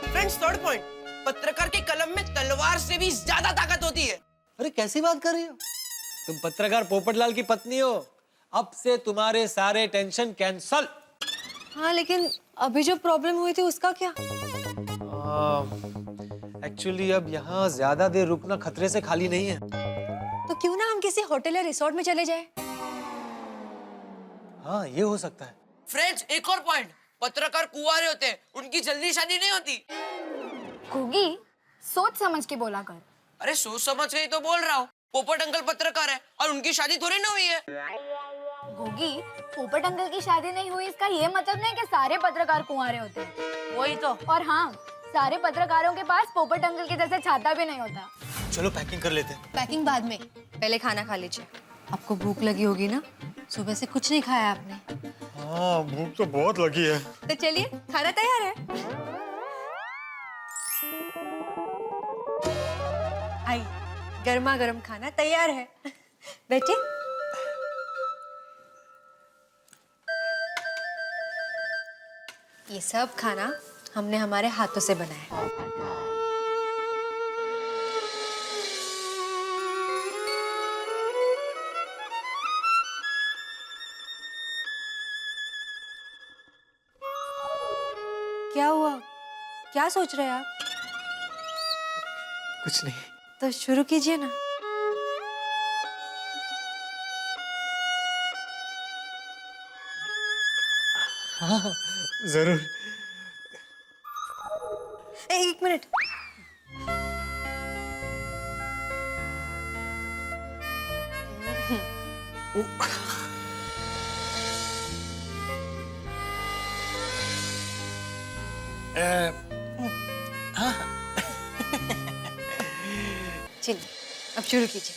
फ्रेंड्स, थर्ड पॉइंट, पत्रकार के कलम में तलवार से भी ज्यादा ताकत होती है। अरे कैसी बात कर रही हो? तुम पत्रकार पोपटलाल की पत्नी हो, अब से तुम्हारे सारे टेंशन कैंसल। हाँ, लेकिन अभी जो प्रॉब्लम हुई थी उसका क्या? एक्चुअली अब यहाँ ज्यादा देर रुकना खतरे से खाली नहीं है। तो क्यों ना हम किसी होटल या रिसोर्ट में चले जाए? हाँ, ये हो सकता है। फ्रेंड्स, एक और पॉइंट, पत्रकार कुंवारे होते हैं, उनकी जल्दी शादी नहीं होती। गोगी, सोच समझ के बोला कर। अरे सोच समझ के ही तो बोल रहा हूँ। पोपट अंकल पत्रकार है और उनकी शादी थोड़ी ना हुई है। गोगी, पोपट अंकल की शादी नहीं हुई इसका ये मतलब नहीं कि सारे पत्रकार कुंवारे होते हैं। वही तो। और हाँ, सारे पत्रकारों के पास पोपट अंकल के जैसे छाता भी नहीं होता। चलो पैकिंग कर लेते हैं। पैकिंग बाद में, पहले खाना खा लीजिए। आपको भूख लगी होगी ना? सुबह से कुछ नहीं खाया आपने। हाँ, भूख तो बहुत लगी है। तो चलिए, खाना तैयार है। आई, गर्मा गर्म खाना तैयार है। बैठिए। ये सब खाना हमने हमारे हाथों से बनाया है। क्या हुआ? क्या सोच रहे हैं आप? कुछ नहीं। तो शुरू कीजिए ना। हाँ, जरूर। एक मिनट। चलिए, अब शुरू कीजिए।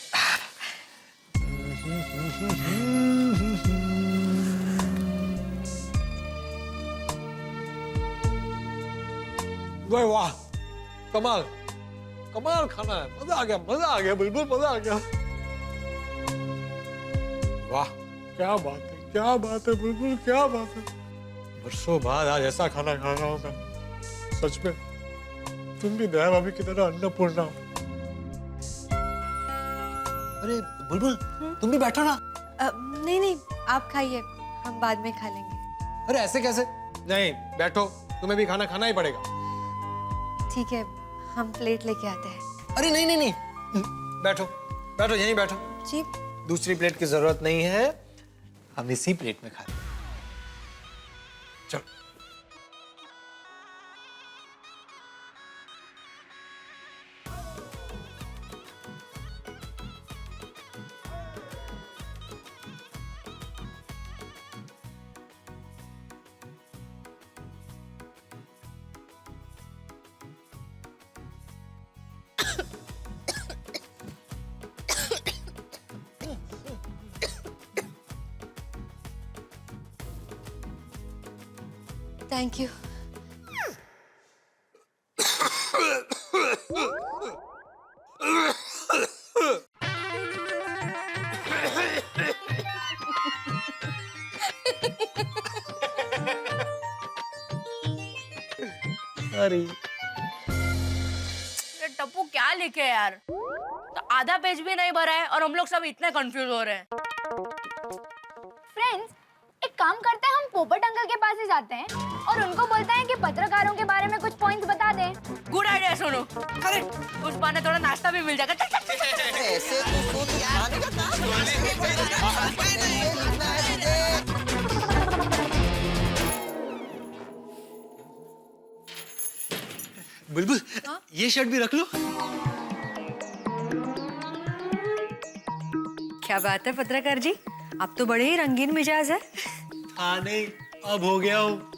वाह, कमाल कमाल खाना है। मजा आ गया बिल्कुल मजा आ गया। वाह, क्या बात है बिल्कुल, क्या बात है। बरसों बाद आज ऐसा खाना खा रहा हूँ मैं। सच में तुम भी दया भाभी की तरह अन्नपूर्णा हो। अरे बुलबुल, तुम भी बैठो ना। नहीं, आप खाइए, हम बाद में खा लेंगे। अरे ऐसे कैसे? नहीं, बैठो, तुम्हें भी खाना खाना ही पड़ेगा। ठीक है, हम प्लेट लेके आते हैं। अरे नहीं, बैठो यहीं बैठो। जी। दूसरी प्लेट की जरूरत नहीं है, हम इसी प्लेट में खाते हैं। चलो। Thank you. अरे टप्पू क्या लिखे यार? तो आधा पेज भी नहीं भरा है और हम लोग सब इतने कंफ्यूज हो रहे हैं। फ्रेंड्स, एक काम करते हैं, हम पोपट अंकल के पास ही जाते हैं और उनको बोलते हैं कि पत्रकारों के बारे में कुछ पॉइंट्स बता दें। Good idea Sonu. करेक्ट, उस बहाने थोड़ा नाश्ता भी मिल जाएगा। चल, चल, चल, चल, चल। ऐसे तो सोच खाने का काम बुलबुल, ये शर्ट भी रख लो। क्या बात है पत्रकार जी, आप तो बड़े ही रंगीन मिजाज है। हाँ नहीं, अब हो गया हूँ।